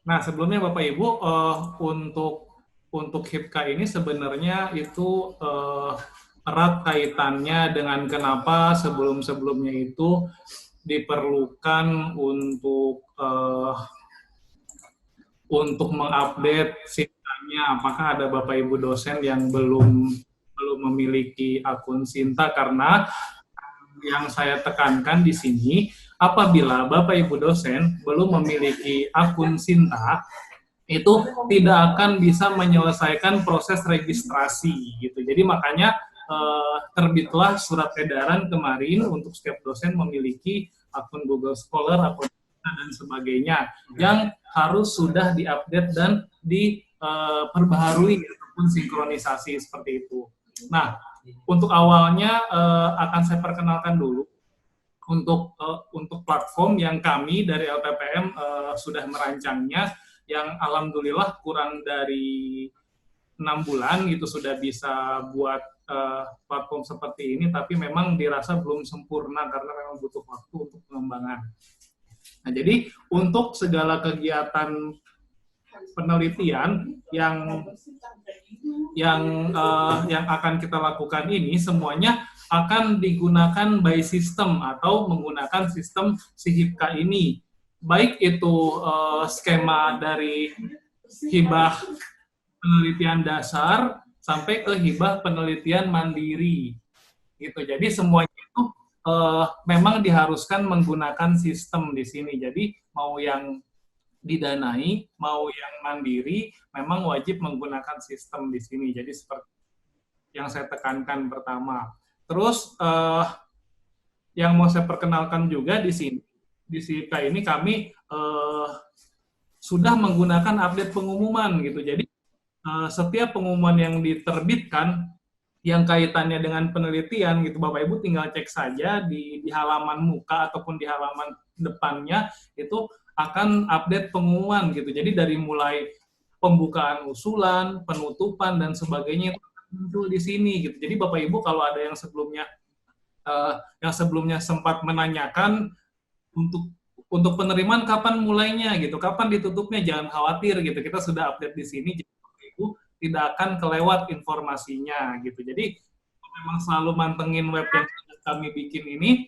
Nah, sebelumnya Bapak Ibu, untuk HIPKA ini sebenarnya itu erat kaitannya dengan kenapa sebelum-sebelumnya itu diperlukan untuk mengupdate sistemnya. Apakah ada Bapak Ibu dosen yang belum memiliki akun Sinta? Karena yang saya tekankan di sini, apabila Bapak Ibu dosen belum memiliki akun Sinta, itu tidak akan bisa menyelesaikan proses registrasi gitu. Jadi makanya terbitlah surat edaran kemarin untuk setiap dosen memiliki akun Google Scholar, akun dan sebagainya yang harus sudah diupdate dan diperbaharui ataupun sinkronisasi seperti itu. Nah, untuk awalnya akan saya perkenalkan dulu untuk platform yang kami dari LPPM sudah merancangnya, yang alhamdulillah kurang dari 6 bulan gitu sudah bisa buat platform seperti ini, tapi memang dirasa belum sempurna karena memang butuh waktu untuk pengembangan. Nah, jadi untuk segala kegiatan penelitian yang akan kita lakukan ini semuanya akan digunakan by system atau menggunakan sistem si HIPKA ini. Baik itu skema dari hibah penelitian dasar sampai ke hibah penelitian mandiri. Gitu. Jadi semuanya itu memang diharuskan menggunakan sistem di sini. Jadi mau yang didanai, mau yang mandiri, memang wajib menggunakan sistem di sini. Jadi seperti yang saya tekankan pertama. Terus yang mau saya perkenalkan juga di sini, di SIPKA ini kami sudah menggunakan update pengumuman gitu. Jadi setiap pengumuman yang diterbitkan yang kaitannya dengan penelitian gitu, Bapak Ibu tinggal cek saja di halaman muka ataupun di halaman depannya itu akan update pengumuman gitu. Jadi dari mulai pembukaan usulan, penutupan dan sebagainya itu muncul di sini gitu. Jadi Bapak Ibu kalau ada yang sebelumnya sempat menanyakan untuk penerimaan kapan mulainya gitu, kapan ditutupnya, jangan khawatir gitu. Kita sudah update di sini, jadi Bapak Ibu tidak akan kelewat informasinya gitu. Jadi memang selalu mantengin web yang kami bikin ini,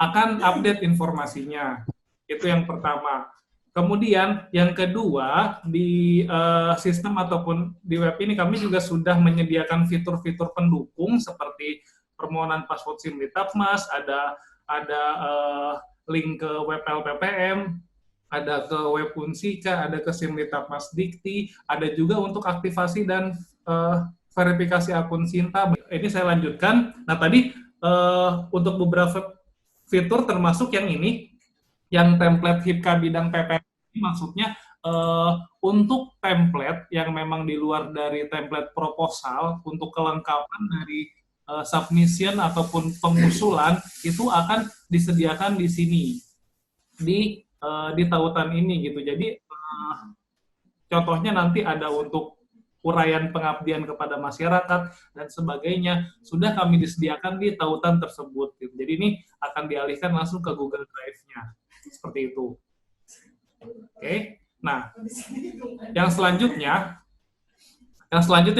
akan update informasinya. Itu yang pertama. Kemudian yang kedua, di sistem ataupun di web ini kami juga sudah menyediakan fitur-fitur pendukung seperti permohonan password SIM di Tapmas, ada link ke web LPPM, ada ke web Unsika, ada ke SIM di Tapmas Dikti, ada juga untuk aktivasi dan verifikasi akun Sinta. Ini saya lanjutkan. Nah tadi untuk beberapa fitur termasuk yang ini, yang template HIPKA bidang PPM ini maksudnya untuk template yang memang di luar dari template proposal, untuk kelengkapan dari submission ataupun pengusulan itu akan disediakan di sini di tautan ini gitu. Jadi contohnya nanti ada untuk uraian pengabdian kepada masyarakat dan sebagainya sudah kami disediakan di tautan tersebut gitu. Jadi ini akan dialihkan langsung ke Google Drive-nya seperti itu. Oke. Nah, yang selanjutnya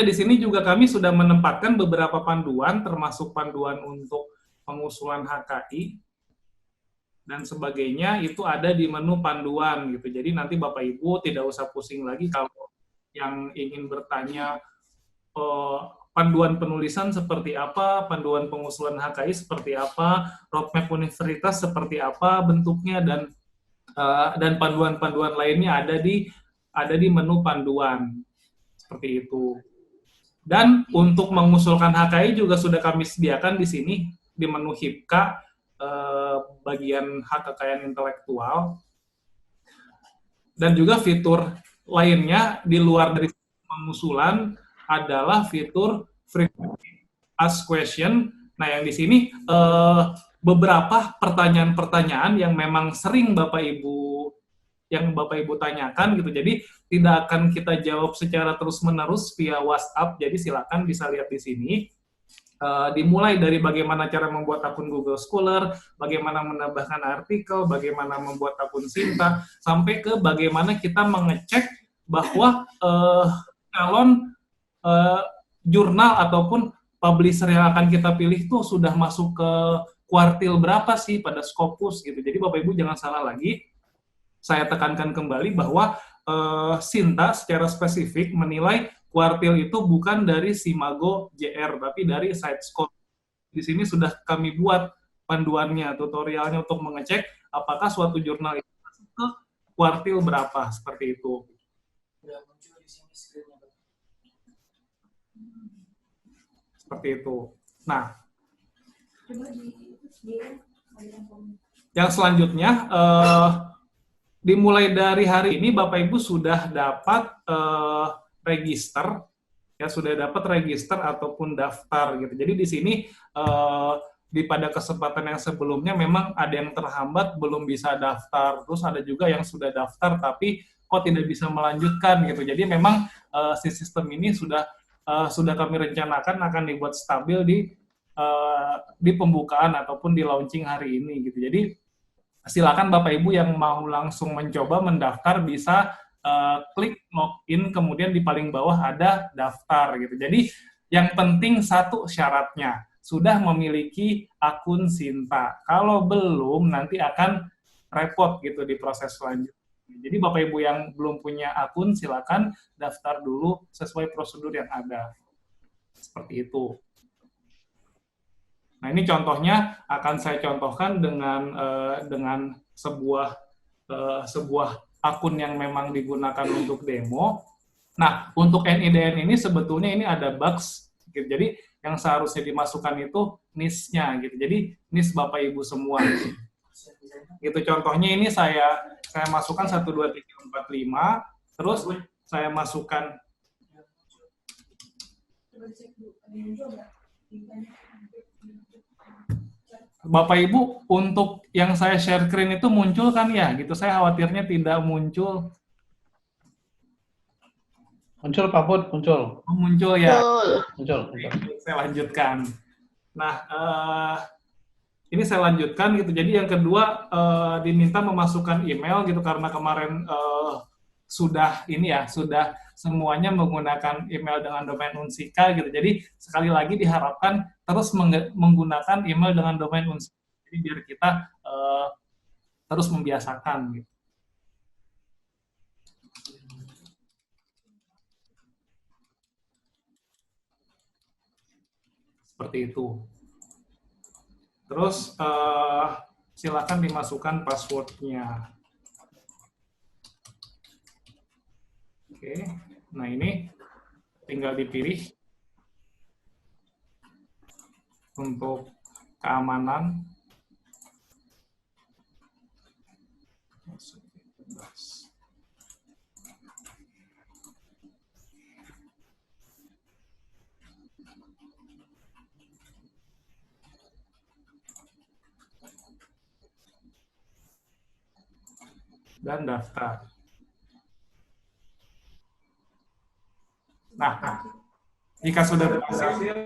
di sini juga kami sudah menempatkan beberapa panduan, termasuk panduan untuk pengusulan HKI dan sebagainya, itu ada di menu panduan gitu. Jadi nanti Bapak Ibu tidak usah pusing lagi kalau yang ingin bertanya panduan penulisan seperti apa, panduan pengusulan HKI seperti apa, roadmap universitas seperti apa bentuknya, dan panduan-panduan lainnya ada di menu panduan seperti itu. Dan untuk mengusulkan HKI juga sudah kami sediakan di sini di menu HIPKA bagian hak kekayaan intelektual, dan juga fitur lainnya di luar dari pengusulan adalah fitur frequently asked question. Nah, yang di sini beberapa pertanyaan-pertanyaan yang memang sering Bapak Ibu tanyakan gitu. Jadi tidak akan kita jawab secara terus-menerus via WhatsApp. Jadi silakan bisa lihat di sini. Dimulai dari bagaimana cara membuat akun Google Scholar, bagaimana menambahkan artikel, bagaimana membuat akun Sinta, sampai ke bagaimana kita mengecek bahwa calon uh, jurnal ataupun publisher yang akan kita pilih tuh sudah masuk ke kuartil berapa sih pada Scopus gitu. Jadi Bapak Ibu jangan salah lagi, saya tekankan kembali bahwa Sinta secara spesifik menilai kuartil itu bukan dari Simago JR, tapi dari Sitescope. Di sini sudah kami buat panduannya, tutorialnya untuk mengecek apakah suatu jurnal itu masuk ke kuartil berapa, seperti itu. Seperti itu. Nah, yang selanjutnya, dimulai dari hari ini Bapak Ibu sudah dapat register, ya sudah dapat register ataupun daftar gitu. Jadi di sini pada kesempatan yang sebelumnya memang ada yang terhambat belum bisa daftar, terus ada juga yang sudah daftar tapi kok tidak bisa melanjutkan gitu. Jadi memang si sistem ini sudah kami rencanakan akan dibuat stabil di pembukaan ataupun di launching hari ini gitu. Jadi silakan Bapak Ibu yang mau langsung mencoba mendaftar bisa klik login, kemudian di paling bawah ada daftar gitu. Jadi yang penting satu syaratnya sudah memiliki akun Sinta. Kalau belum nanti akan repot gitu di proses selanjutnya. Jadi Bapak Ibu yang belum punya akun silakan daftar dulu sesuai prosedur yang ada. Seperti itu. Nah, ini contohnya akan saya contohkan dengan sebuah akun yang memang digunakan untuk demo. Nah, untuk NIDN ini sebetulnya ini ada bugs. Gitu. Jadi, yang seharusnya dimasukkan itu NIS-nya. Gitu. Jadi, NIS Bapak Ibu semua. Gitu. Contohnya ini saya masukkan 1, 2, 3, 4, 5. Terus saya masukkan Bapak Ibu, untuk yang saya share screen itu muncul kan ya? Gitu, saya khawatirnya tidak muncul. Muncul Pak Bud, muncul. Oh, muncul ya? Muncul. Saya lanjutkan. Nah, ini saya lanjutkan gitu. Jadi yang kedua diminta memasukkan email gitu karena kemarin sudah semuanya menggunakan email dengan domain Unsika gitu. Jadi sekali lagi diharapkan terus menggunakan email dengan domain Unsika. Jadi biar kita terus membiasakan gitu. Seperti itu. Terus silakan dimasukkan password-nya. Oke, nah ini tinggal dipilih untuk keamanan. Dan daftar. Nah, jika sudah berhasil,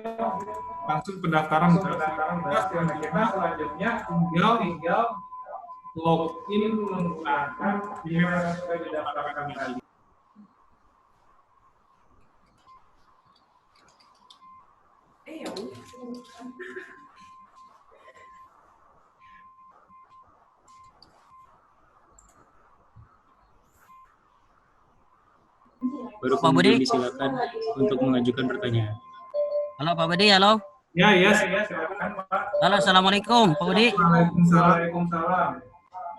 langsung pendaftaran kita selanjutnya tinggal login menggunakan email yang sudah didaftarkan tadi. Baru kemudian disilakan untuk mengajukan pertanyaan. Halo Pak Budi, halo. Ya, silakan Pak. Halo, assalamualaikum Pak Budi. Waalaikumsalam.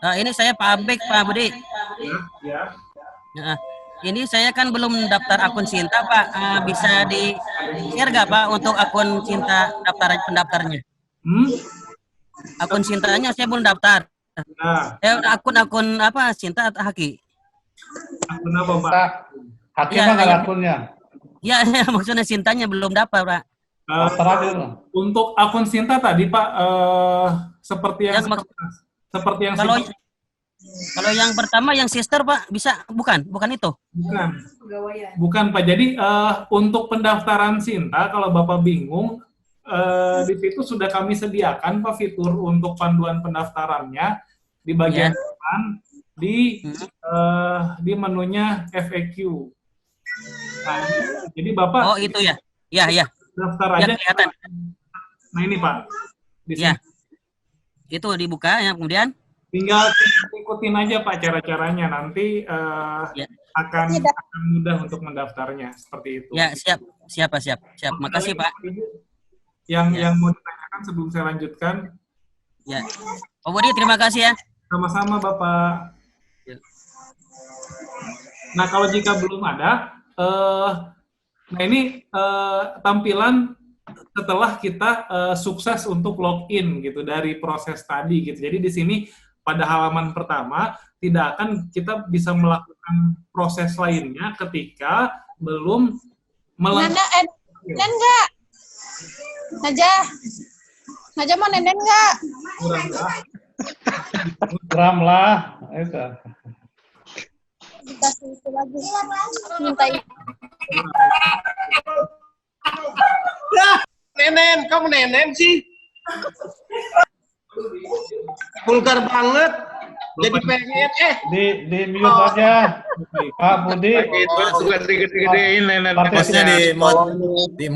Nah, ini saya Pak Ambek Pak Budi. Ya. Nah, ini saya kan belum daftar akun Sinta Pak. Bisa di-share nggak Pak untuk akun Sinta pendaftarnya? Akun Sintanya saya belum daftar. Nah. Akun apa Sinta atau Haki? Akun apa Pak? Haki mah nggak akunnya. Ya, maksudnya Sintanya belum dapat Pak. Untuk akun Sinta tadi Pak, seperti yang kalau yang pertama yang sister Pak bisa bukan itu? Bukan Pak. Jadi untuk pendaftaran Sinta kalau Bapak bingung di situ sudah kami sediakan Pak fitur untuk panduan pendaftarannya di bagian depan di menunya FAQ. Nah, jadi Bapak Oh, itu ya. Ya. daftar Ya, aja. kelihatan. Nah, ini Pak. Di sini. Ya. Itu dibuka ya, kemudian Tinggal ikutin aja Pak cara-caranya. Nanti Ya. akan mudah untuk mendaftarnya seperti itu. ya, siap. Makasih, Pak. Yang mau ditanyakan sebelum saya lanjutkan. Ya. Pak Budi, terima kasih ya. Sama-sama Bapak. Ya. Nah, kalau jika belum ada, nah ini tampilan setelah kita sukses untuk login gitu dari proses tadi gitu. Jadi di sini pada halaman pertama tidak akan kita bisa melakukan proses lainnya ketika belum Nana, nenen nggak? Najah mau nenen nggak? Ram lah. Itu. Dikasih itu lagi. Minta Nenen, kamu nenen sih? Vulgar banget. Jadi pengen, Di mute aja. Pak Budi. itu suka digede-gedein nenen. Maksudnya di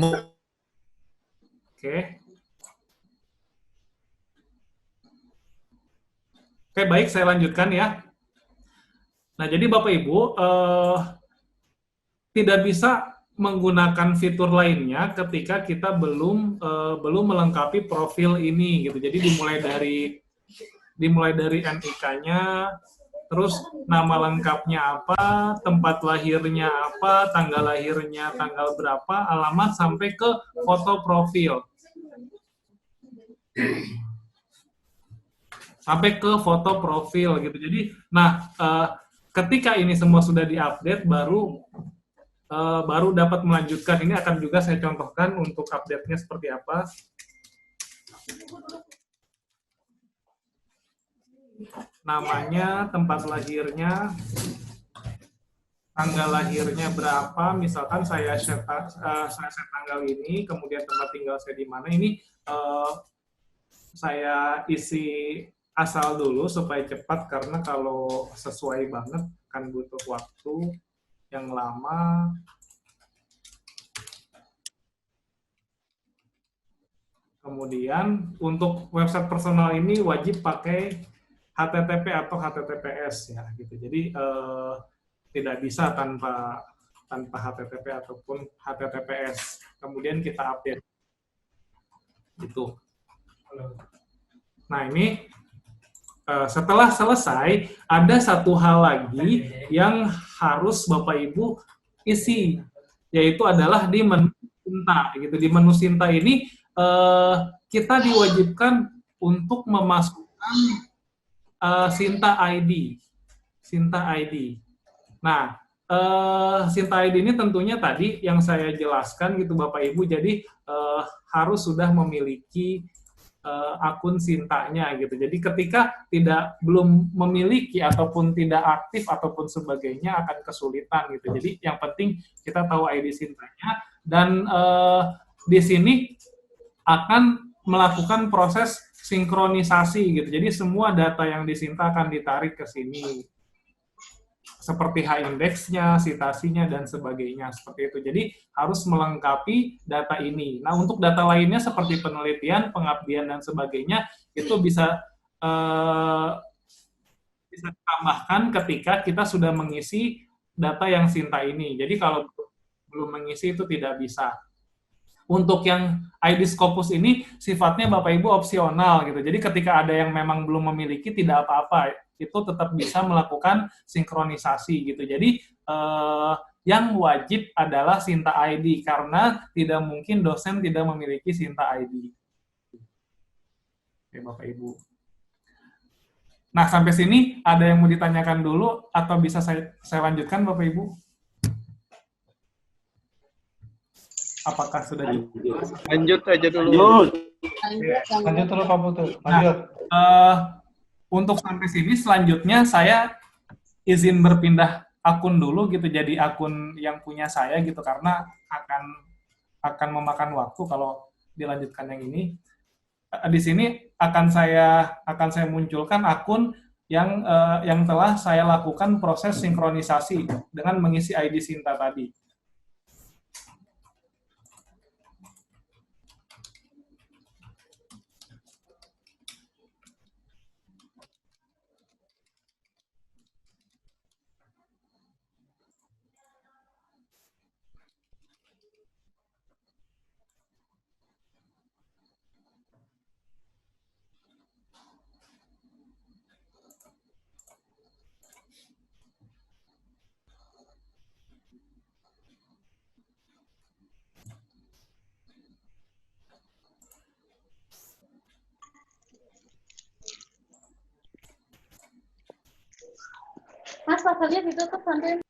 Oke. Oke, baik, saya lanjutkan ya. Nah, jadi Bapak Ibu tidak bisa menggunakan fitur lainnya ketika kita belum melengkapi profil ini gitu. Jadi dimulai dari NIK-nya, terus nama lengkapnya apa, tempat lahirnya apa, tanggal lahirnya tanggal berapa, alamat sampai ke foto profil. Sampai ke foto profil gitu. Jadi, nah ketika ini semua sudah diupdate, baru dapat melanjutkan. Ini akan juga saya contohkan untuk update-nya seperti apa. Namanya, tempat lahirnya, tanggal lahirnya berapa. Misalkan saya set tanggal ini, kemudian tempat tinggal saya di mana. Ini saya isi asal dulu supaya cepat, karena kalau sesuai banget kan butuh waktu yang lama. Kemudian untuk website personal ini wajib pakai HTTP atau HTTPS ya gitu. Jadi tidak bisa tanpa HTTP ataupun HTTPS. Kemudian kita update. Gitu. Nah, ini setelah selesai, ada satu hal lagi yang harus Bapak Ibu isi, yaitu adalah di menu Sinta. Gitu. Di menu Sinta ini kita diwajibkan untuk memasukkan Sinta ID. Sinta ID. Nah, Sinta ID ini tentunya tadi yang saya jelaskan gitu Bapak Ibu, jadi harus sudah memiliki akun Sintanya gitu. Jadi ketika belum memiliki ataupun tidak aktif ataupun sebagainya akan kesulitan gitu. Jadi yang penting kita tahu ID Sintanya, dan di sini akan melakukan proses sinkronisasi gitu. Jadi semua data yang disinta akan ditarik ke sini. Seperti H-index-nya, citasinya, dan sebagainya. Seperti itu. Jadi harus melengkapi data ini. Nah, untuk data lainnya seperti penelitian, pengabdian, dan sebagainya, itu bisa ditambahkan ketika kita sudah mengisi data yang Sinta ini. Jadi kalau belum mengisi itu tidak bisa. Untuk yang ID Scopus ini sifatnya Bapak Ibu opsional gitu. Jadi ketika ada yang memang belum memiliki tidak apa-apa, itu tetap bisa melakukan sinkronisasi gitu. Jadi yang wajib adalah Sinta ID karena tidak mungkin dosen tidak memiliki Sinta ID. Oke, Bapak Ibu. Nah, sampai sini ada yang mau ditanyakan dulu atau bisa saya lanjutkan Bapak Ibu? Apakah sudah cukup? Lanjut aja dulu. Lanjut dulu Pak Putu. Lanjut. Untuk sampai sini selanjutnya saya izin berpindah akun dulu gitu, jadi akun yang punya saya gitu, karena akan memakan waktu kalau dilanjutkan yang ini. Di sini akan saya munculkan akun yang telah saya lakukan proses sinkronisasi dengan mengisi ID Sinta tadi. Mas, pasalnya ditutup nanti.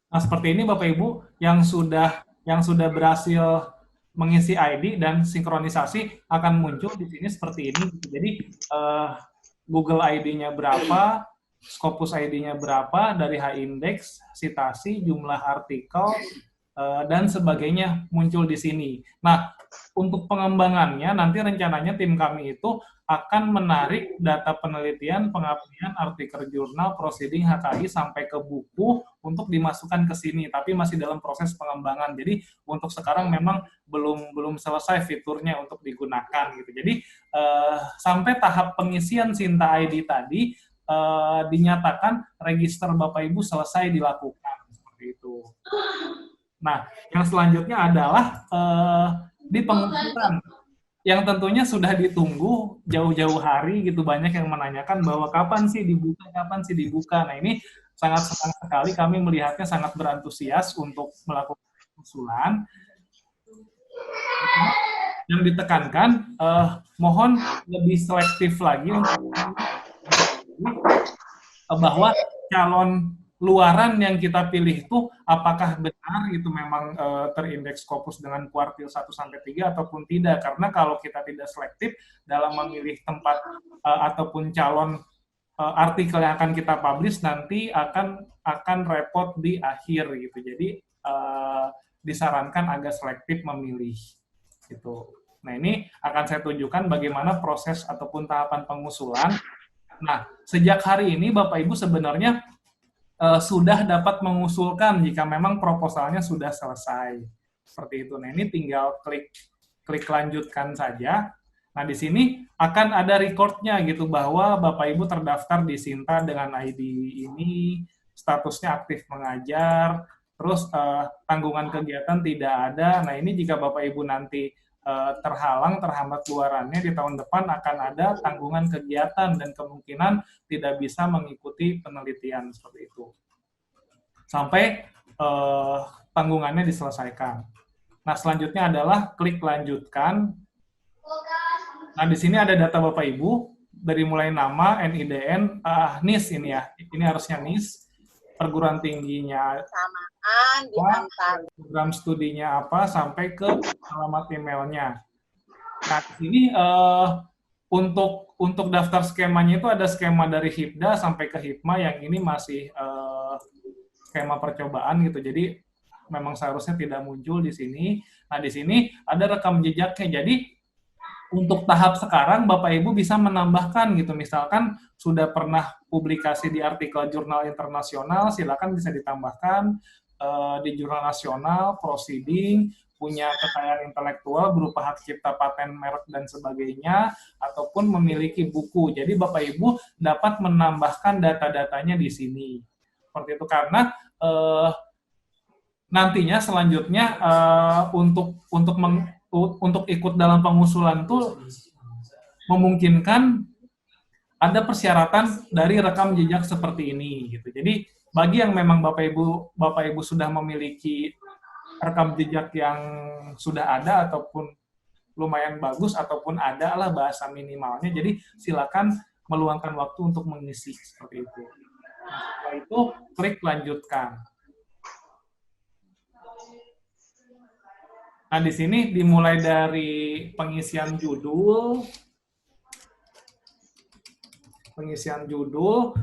Nah, seperti ini Bapak Ibu yang sudah berhasil mengisi ID dan sinkronisasi akan muncul di sini seperti ini. Jadi Google ID-nya berapa, Scopus ID-nya berapa, dari H-index, citasi, jumlah artikel, dan sebagainya muncul di sini. Nah, untuk pengembangannya nanti rencananya tim kami itu akan menarik data penelitian, pengabdian, artikel jurnal, proceeding, HKI sampai ke buku untuk dimasukkan ke sini, tapi masih dalam proses pengembangan. Jadi untuk sekarang memang belum selesai fiturnya untuk digunakan gitu. Jadi sampai tahap pengisian Sinta ID tadi dinyatakan register Bapak Ibu selesai dilakukan seperti itu. Nah, yang selanjutnya adalah di pengusutan yang tentunya sudah ditunggu jauh-jauh hari gitu, banyak yang menanyakan bahwa kapan sih dibuka. Nah, ini sangat senang sekali kami melihatnya, sangat berantusias untuk melakukan pengusulan. Yang ditekankan mohon lebih selektif lagi untuk bahwa calon luaran yang kita pilih itu apakah benar itu memang terindeks Scopus dengan kuartil 1 sampai 3 ataupun tidak, karena kalau kita tidak selektif dalam memilih tempat ataupun calon artikel yang akan kita publish nanti akan repot di akhir gitu. Jadi disarankan agak selektif memilih gitu. Nah, ini akan saya tunjukkan bagaimana proses ataupun tahapan pengusulan. Nah, sejak hari ini Bapak Ibu sebenarnya sudah dapat mengusulkan jika memang proposalnya sudah selesai. Seperti itu. Nah, ini tinggal klik lanjutkan saja. Nah, di sini akan ada record-nya gitu bahwa Bapak Ibu terdaftar di Sinta dengan ID ini, statusnya aktif mengajar, terus tanggungan kegiatan tidak ada. Nah, ini jika Bapak Ibu nanti terhambat luarannya di tahun depan akan ada tanggungan kegiatan dan kemungkinan tidak bisa mengikuti penelitian seperti itu sampai tanggungannya diselesaikan. Nah, selanjutnya adalah klik lanjutkan. Nah, di sini ada data Bapak Ibu dari mulai nama, NIDN, NIS ini ya, ini harusnya NIS, perguruan tingginya, samaan diantar, program studinya apa, sampai ke alamat emailnya. Nah, ini untuk daftar skemanya itu ada skema dari HIPDA sampai ke HIPMA, yang ini masih skema percobaan gitu. Jadi memang seharusnya tidak muncul di sini. Nah, di sini ada rekam jejaknya. Jadi untuk tahap sekarang Bapak Ibu bisa menambahkan gitu, misalkan sudah pernah publikasi di artikel jurnal internasional, silakan bisa ditambahkan di jurnal nasional, proceeding, punya kekayaan intelektual berupa hak cipta, paten, merek, dan sebagainya, ataupun memiliki buku. Jadi Bapak Ibu dapat menambahkan data-datanya di sini. Seperti itu, karena nantinya selanjutnya untuk ikut dalam pengusulan tuh memungkinkan ada persyaratan dari rekam jejak seperti ini gitu. Jadi bagi yang memang Bapak Ibu sudah memiliki rekam jejak yang sudah ada ataupun lumayan bagus ataupun ada lah bahasa minimalnya, jadi silakan meluangkan waktu untuk mengisi seperti itu. Nah, setelah itu klik lanjutkan. Nah, di sini dimulai dari pengisian judul, pengisian judul,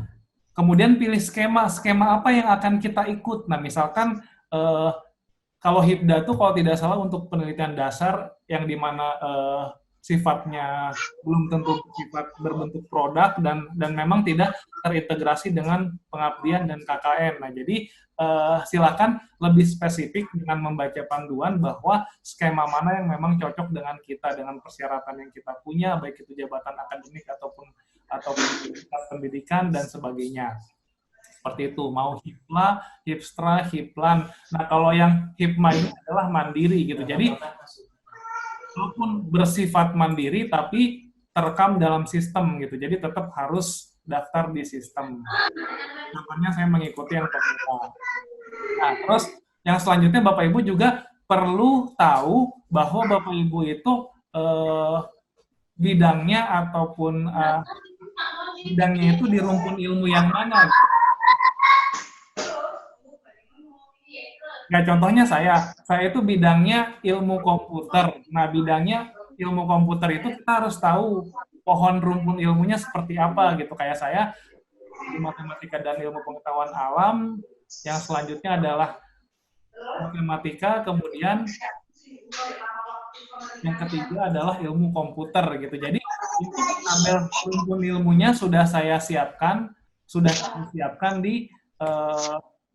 kemudian pilih skema apa yang akan kita ikut. Nah, misalkan kalau HIPDA tuh kalau tidak salah untuk penelitian dasar yang dimana sifatnya belum tentu sifat berbentuk produk dan memang tidak terintegrasi dengan pengabdian dan KKN. Nah, jadi silakan lebih spesifik dengan membaca panduan bahwa skema mana yang memang cocok dengan kita, dengan persyaratan yang kita punya, baik itu jabatan akademik ataupun pendidikan dan sebagainya. Seperti itu, mau HIPLA, HIPSTRA, HIPLAN. Nah, kalau yang HIPMA ini adalah mandiri gitu. Jadi walaupun bersifat mandiri tapi terekam dalam sistem gitu. Jadi tetap harus daftar di sistem. Contohnya saya mengikuti yang pemerintah. Nah, terus yang selanjutnya Bapak Ibu juga perlu tahu bahwa Bapak Ibu itu bidangnya ataupun bidangnya itu di rumpun ilmu yang mana. Ya, contohnya saya itu bidangnya ilmu komputer. Nah, bidangnya ilmu komputer itu kita harus tahu pohon rumpun ilmunya seperti apa gitu. Kayak saya di matematika dan ilmu pengetahuan alam, yang selanjutnya adalah matematika, kemudian yang ketiga adalah ilmu komputer gitu. Jadi untuk tabel rumpun ilmunya sudah saya siapkan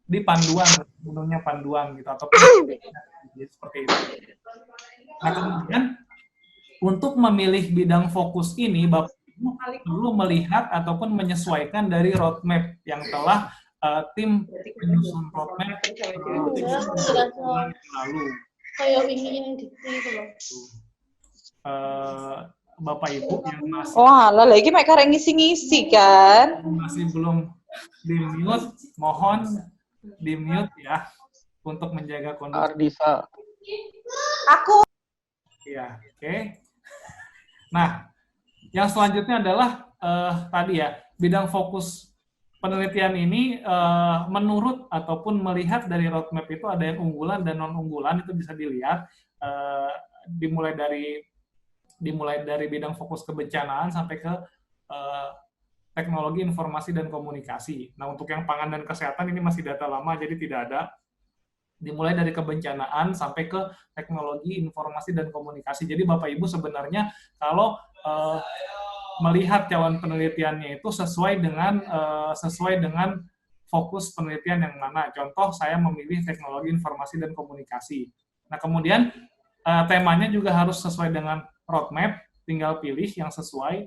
di panduan, sebelumnya panduan gitu, ataupun seperti itu. Nah, kemudian untuk memilih bidang fokus ini, Bapak Ibu perlu melihat ataupun menyesuaikan dari roadmap yang telah tim penyusun roadmap bulan lalu. Kayak ini yang dikti itu loh. Bapak Ibu yang masih lagi mek karek ngisi-ngisi kan. Masih belum di-mute, mohon di-mute ya untuk menjaga kondisi. Ardisa. Aku. Ya, oke. Nah, yang selanjutnya adalah tadi ya, bidang fokus penelitian ini menurut ataupun melihat dari roadmap itu ada yang unggulan dan non-unggulan, itu bisa dilihat dimulai dari bidang fokus kebencanaan sampai ke teknologi informasi dan komunikasi. Nah, untuk yang pangan dan kesehatan ini masih data lama, jadi tidak ada. Dimulai dari kebencanaan sampai ke teknologi informasi dan komunikasi. Jadi Bapak Ibu sebenarnya kalau melihat calon penelitiannya itu sesuai dengan fokus penelitian yang mana. Contoh, saya memilih teknologi informasi dan komunikasi. Nah, kemudian temanya juga harus sesuai dengan roadmap, tinggal pilih yang sesuai,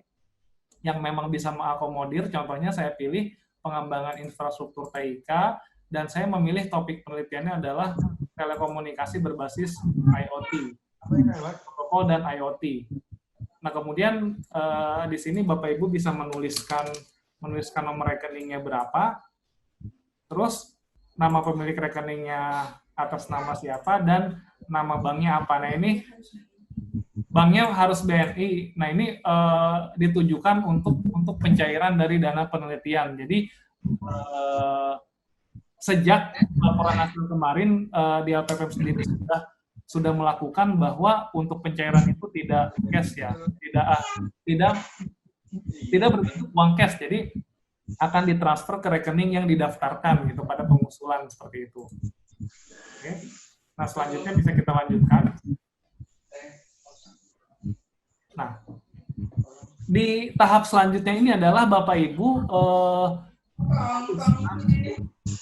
yang memang bisa mengakomodir. Contohnya saya pilih pengembangan infrastruktur TIK, dan saya memilih topik penelitiannya adalah telekomunikasi berbasis IoT, protokol dan IoT. Nah, kemudian di sini Bapak Ibu bisa menuliskan nomor rekeningnya berapa, terus nama pemilik rekeningnya atas nama siapa, dan nama banknya apa. Nah, ini banknya harus BNI. Nah, ini ditujukan untuk pencairan dari dana penelitian. Jadi sejak laporan hasil kemarin di LPPM sendiri sudah melakukan bahwa untuk pencairan itu tidak cash ya, tidak berbentuk uang cash. Jadi akan ditransfer ke rekening yang didaftarkan gitu pada pengusulan seperti itu. Oke. Nah, selanjutnya bisa kita lanjutkan. Nah, di tahap selanjutnya ini adalah Bapak Ibu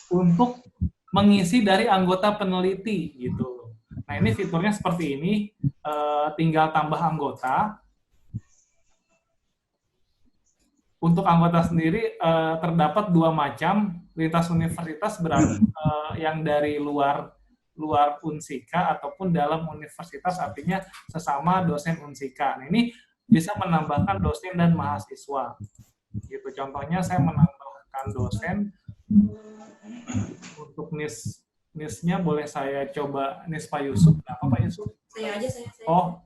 untuk mengisi dari anggota peneliti gitu. Nah, ini fiturnya seperti ini, tinggal tambah anggota. Untuk anggota sendiri terdapat dua macam, lintas universitas berarti yang dari luar Unsika ataupun dalam universitas, artinya sesama dosen Unsika. Nah, ini bisa menambahkan dosen dan mahasiswa. Gitu. Contohnya saya menambahkan dosen. Untuk NIS-nya boleh saya coba NIS Pak Yusuf. Nah, apa Pak Yusuf? Saya aja. Oh,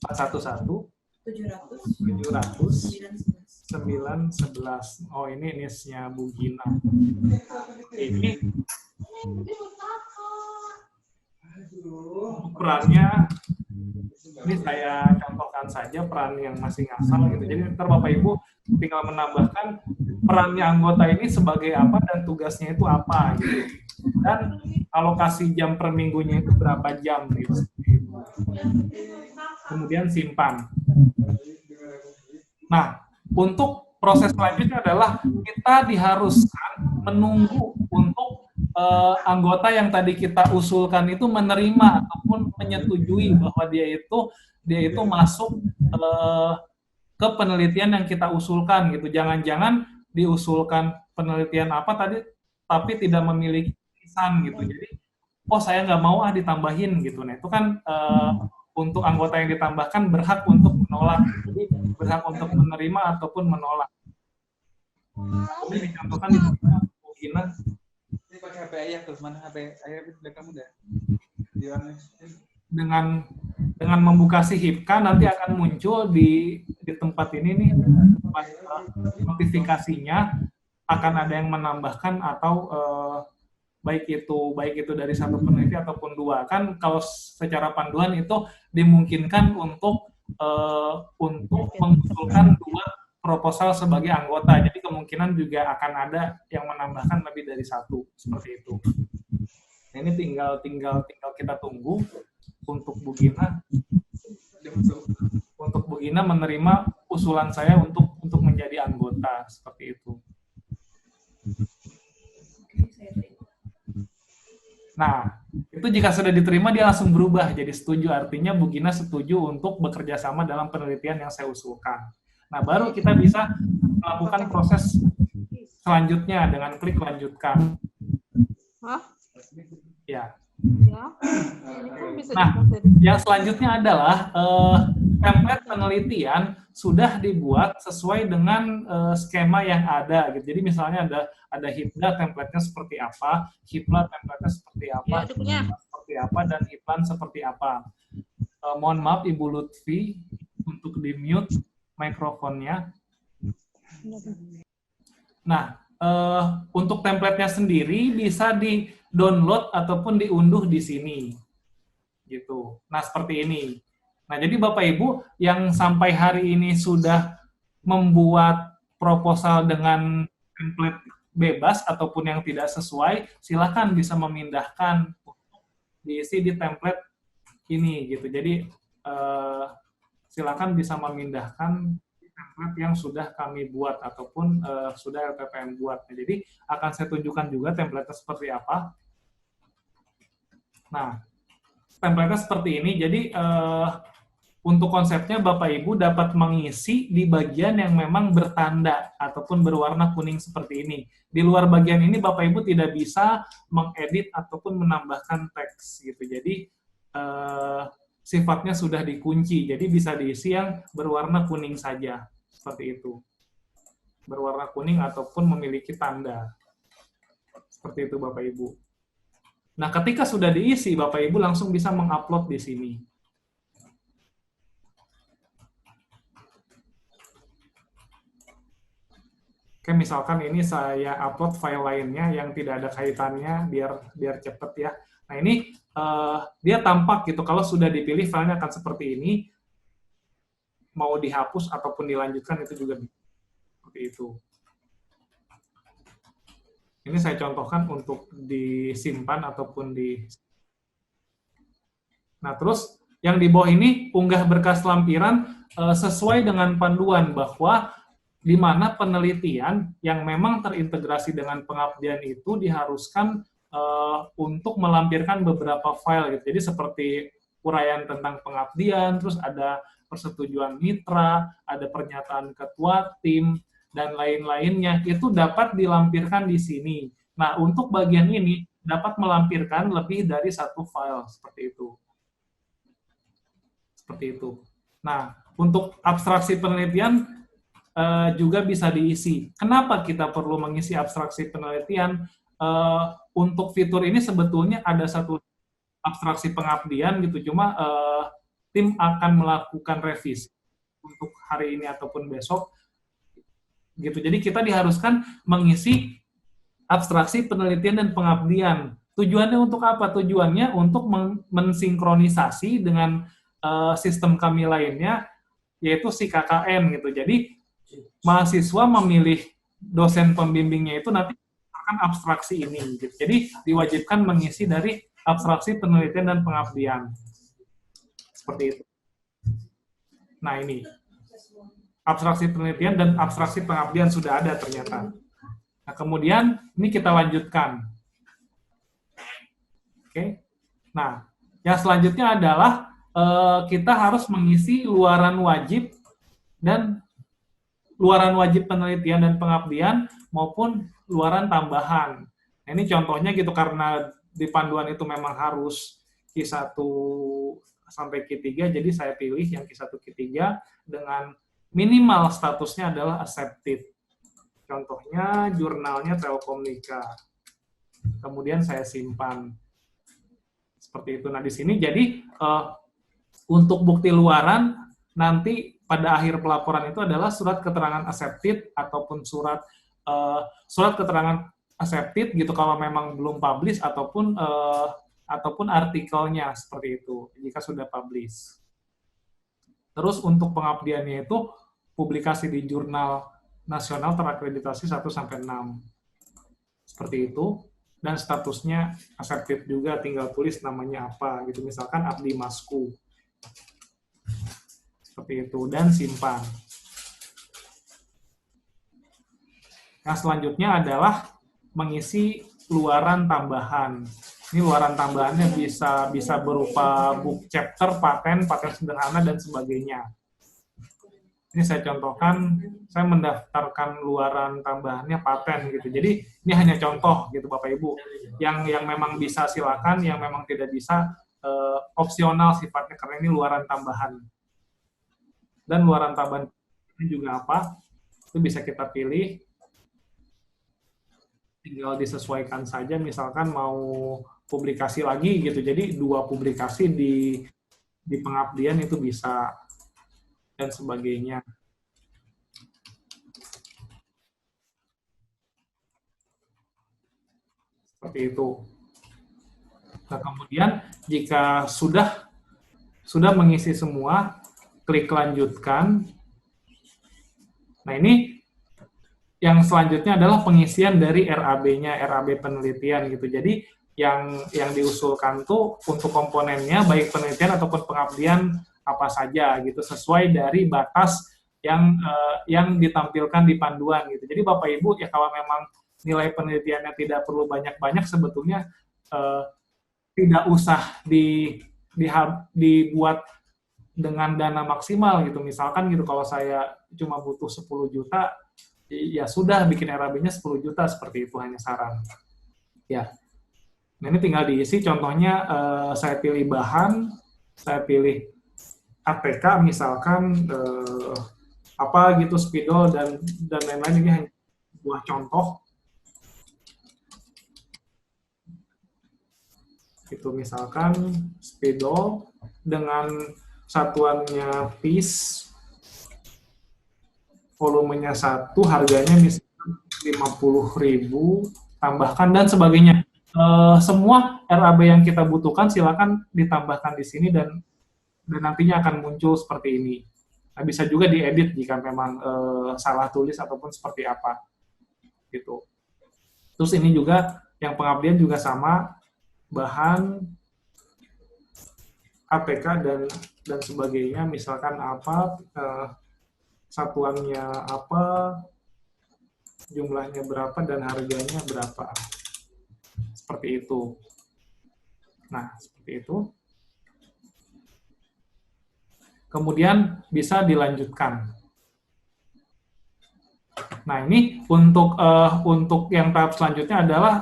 411 700 911. Oh, ini NIS-nya Bu Gina. Ini ukurannya Ini saya contohkan saja peran yang masih ngasal gitu. Jadi ntar Bapak Ibu tinggal menambahkan perannya anggota ini sebagai apa dan tugasnya itu apa gitu. Dan alokasi jam per minggunya itu berapa jam gitu. Kemudian simpan. Nah, untuk proses selanjutnya adalah kita diharuskan menunggu untuk anggota yang tadi kita usulkan itu menerima ataupun menyetujui bahwa dia itu masuk ke penelitian yang kita usulkan gitu. Jangan-jangan diusulkan penelitian apa tadi tapi tidak memiliki tulisan gitu. Jadi, saya nggak mau ditambahin gitu. Nah, itu kan untuk anggota yang ditambahkan berhak untuk menolak. Jadi, berhak untuk menerima ataupun menolak. Ini dicontohkan di Gina. Ini pakai HP ayah tuh, mana HP ayah di belakang udah. Dengan membuka si HIPKA nanti akan muncul di tempat ini nih notifikasinya akan ada yang menambahkan atau baik itu dari satu peneliti ataupun dua. Kan kalau secara panduan itu dimungkinkan untuk mengusulkan 2 proposal sebagai anggota. Jadi kemungkinan juga akan ada yang menambahkan lebih dari 1 seperti itu. Nah, ini tinggal kita tunggu untuk Bu Gina menerima usulan saya untuk menjadi anggota seperti itu. Nah, itu jika sudah diterima dia langsung berubah jadi setuju, artinya Bu Gina setuju untuk bekerja sama dalam penelitian yang saya usulkan. Nah, baru kita bisa melakukan proses selanjutnya dengan klik lanjutkan. Ya. Nah, yang selanjutnya adalah template penelitian sudah dibuat sesuai dengan skema yang ada. Gitu. Jadi misalnya ada HIPDA template-nya seperti apa, HIPLA template-nya seperti apa, dan HIPLAN seperti apa. Mohon maaf Ibu Lutfi untuk di-mute mikrofonnya. Nah, untuk template-nya sendiri bisa di-download ataupun diunduh di sini. Gitu. Nah, seperti ini. Nah, jadi Bapak Ibu yang sampai hari ini sudah membuat proposal dengan template bebas ataupun yang tidak sesuai, silakan bisa memindahkan diisi di template ini gitu. Jadi silakan bisa memindahkan template yang sudah kami buat ataupun sudah LPPM buat. Nah, jadi akan saya tunjukkan juga template-nya seperti apa. Nah, template-nya seperti ini. Jadi untuk konsepnya Bapak Ibu dapat mengisi di bagian yang memang bertanda ataupun berwarna kuning seperti ini. Di luar bagian ini Bapak Ibu tidak bisa mengedit ataupun menambahkan teks gitu. Jadi sifatnya sudah dikunci. Jadi bisa diisi yang berwarna kuning saja seperti itu. Berwarna kuning ataupun memiliki tanda. Seperti itu Bapak Ibu. Nah, ketika sudah diisi Bapak Ibu langsung bisa mengupload di sini. Oke, misalkan ini saya upload file lainnya yang tidak ada kaitannya biar cepet ya. Nah, ini dia tampak gitu. Kalau sudah dipilih filenya akan seperti ini. Mau dihapus ataupun dilanjutkan itu juga seperti itu. Ini saya contohkan untuk disimpan ataupun Nah, terus yang di bawah ini unggah berkas lampiran sesuai dengan panduan bahwa di mana penelitian yang memang terintegrasi dengan pengabdian itu diharuskan untuk melampirkan beberapa file gitu. Jadi seperti uraian tentang pengabdian, terus ada persetujuan mitra, ada pernyataan ketua tim, dan lain-lainnya, itu dapat dilampirkan di sini. Nah, untuk bagian ini dapat melampirkan lebih dari 1 file, seperti itu. Seperti itu. Nah, untuk abstraksi penelitian juga bisa diisi. Kenapa kita perlu mengisi abstraksi penelitian? Untuk fitur ini sebetulnya ada 1 abstraksi pengabdian gitu, cuma tim akan melakukan revisi untuk hari ini ataupun besok gitu. Jadi kita diharuskan mengisi abstraksi penelitian dan pengabdian. Tujuannya untuk apa? Tujuannya untuk mensinkronisasi dengan sistem kami lainnya, yaitu si KKN gitu. Jadi mahasiswa memilih dosen pembimbingnya itu nanti akan abstraksi ini. Gitu. Jadi diwajibkan mengisi dari abstraksi penelitian dan pengabdian. Seperti itu. Nah ini, abstraksi penelitian dan abstraksi pengabdian sudah ada ternyata. Nah kemudian ini kita lanjutkan. Oke. Nah, yang selanjutnya adalah kita harus mengisi luaran wajib dan luaran wajib penelitian dan pengabdian maupun luaran tambahan. Nah, ini contohnya gitu karena di panduan itu memang harus Q1 sampai Q3, jadi saya pilih yang Q1 Q3 dengan minimal statusnya adalah accepted. Contohnya jurnalnya Telkomnika. Kemudian saya simpan. Seperti itu. Nah, di sini jadi untuk bukti luaran nanti pada akhir pelaporan itu adalah surat keterangan accepted ataupun surat keterangan accepted gitu kalau memang belum publish ataupun artikelnya seperti itu jika sudah publish. Terus untuk pengabdiannya itu publikasi di jurnal nasional terakreditasi 1 sampai 6. Seperti itu. Dan statusnya accepted juga, tinggal tulis namanya apa gitu, misalkan Abdi Masku. Seperti itu, dan simpan. Nah, selanjutnya adalah mengisi luaran tambahan. Ini luaran tambahannya bisa berupa book chapter, paten sederhana, dan sebagainya. Ini saya contohkan, saya mendaftarkan luaran tambahannya paten gitu. Jadi ini hanya contoh gitu Bapak Ibu. Yang memang bisa silakan, yang memang tidak bisa opsional sifatnya karena ini luaran tambahan. Dan luaran tambahan ini juga apa? Itu bisa kita pilih. Tinggal disesuaikan saja, misalkan mau publikasi lagi gitu. Jadi 2 publikasi di pengabdian itu bisa. Dan sebagainya. Seperti itu. Nah, kemudian jika sudah mengisi semua, klik lanjutkan. Nah, ini yang selanjutnya adalah pengisian dari RAB-nya, RAB penelitian gitu. Jadi yang diusulkan tuh untuk komponennya baik penelitian ataupun pengabdian apa saja gitu sesuai dari batas yang ditampilkan di panduan gitu. Jadi Bapak Ibu ya kalau memang nilai penelitiannya tidak perlu banyak-banyak sebetulnya tidak usah dibuat dengan dana maksimal gitu. Misalkan gitu kalau saya cuma butuh 10 juta ya sudah bikin RAB-nya 10 juta seperti itu, hanya saran. Ya. Nah, ini tinggal diisi contohnya saya pilih bahan, saya pilih APK misalkan apa gitu spidol dan lain-lain, ini hanya buah contoh itu misalkan spidol dengan satuannya piece volumenya 1 harganya misalkan 50.000 tambahkan dan sebagainya. Semua RAB yang kita butuhkan silakan ditambahkan di sini dan nantinya akan muncul seperti ini. Nah, bisa juga diedit jika memang salah tulis ataupun seperti apa. Gitu. Terus ini juga yang pengabdian juga sama, bahan, APK dan sebagainya. Misalkan apa, satuannya apa, jumlahnya berapa dan harganya berapa. Seperti itu. Nah, seperti itu. Kemudian bisa dilanjutkan. Nah, ini untuk yang tahap selanjutnya adalah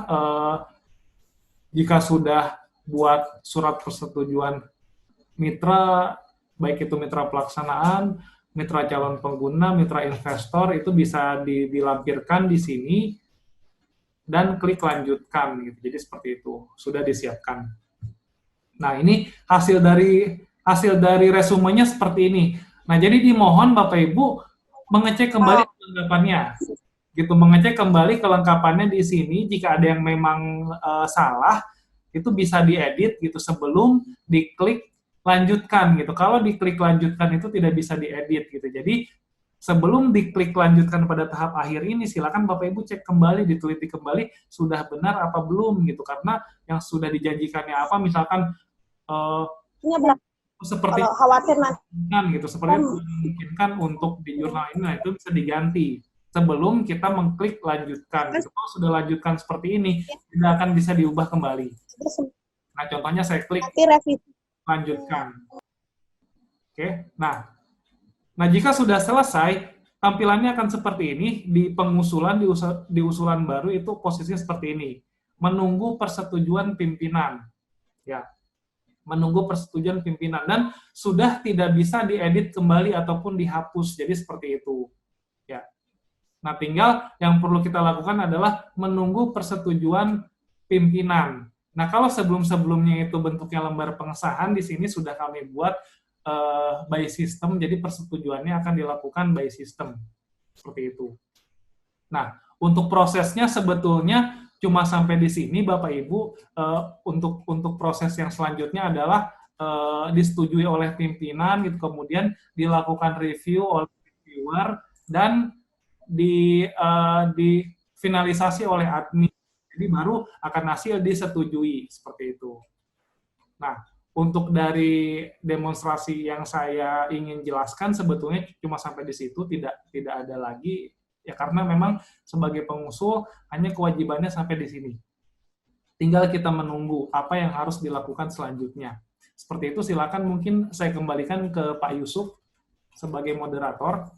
jika sudah buat surat persetujuan mitra, baik itu mitra pelaksanaan, mitra calon pengguna, mitra investor, itu bisa dilampirkan di sini dan klik lanjutkan gitu. Jadi seperti itu, sudah disiapkan. Nah, ini hasil dari resumenya seperti ini. Nah, jadi dimohon Bapak Ibu mengecek kembali kelengkapannya. Gitu, mengecek kembali kelengkapannya di sini. Jika ada yang memang salah, itu bisa diedit gitu sebelum diklik lanjutkan gitu. Kalau diklik lanjutkan itu tidak bisa diedit gitu. Jadi sebelum diklik lanjutkan pada tahap akhir ini, silakan Bapak Ibu cek kembali, diteliti kembali sudah benar apa belum gitu. Karena yang sudah dijanjikannya apa, misalkan seperti Kalau khawatir gitu, seperti itu memungkinkan untuk di jurnal ini, nah itu bisa diganti sebelum kita mengklik lanjutkan. Gitu. Kalau sudah lanjutkan seperti ini, tidak akan bisa diubah kembali. Nah, contohnya saya klik lanjutkan. Oke, nah jika sudah selesai, tampilannya akan seperti ini. Di pengusulan, di usulan baru itu posisinya seperti ini. Menunggu persetujuan pimpinan. Ya, menunggu persetujuan pimpinan. Dan sudah tidak bisa diedit kembali ataupun dihapus. Jadi seperti itu. Ya. Nah, tinggal yang perlu kita lakukan adalah menunggu persetujuan pimpinan. Nah, kalau sebelum-sebelumnya itu bentuknya lembar pengesahan, di sini sudah kami buat by system, jadi persetujuannya akan dilakukan by system. Seperti itu. Nah, untuk prosesnya sebetulnya cuma sampai di sini, Bapak Ibu. Untuk proses yang selanjutnya adalah disetujui oleh pimpinan, gitu, kemudian dilakukan review oleh reviewer, dan difinalisasi oleh admin. Jadi baru akan hasil disetujui, seperti itu. Nah, untuk dari demonstrasi yang saya ingin jelaskan sebetulnya cuma sampai di situ, tidak ada lagi, ya karena memang sebagai pengusul hanya kewajibannya sampai di sini. Tinggal kita menunggu apa yang harus dilakukan selanjutnya. Seperti itu, silakan mungkin saya kembalikan ke Pak Yusuf sebagai moderator.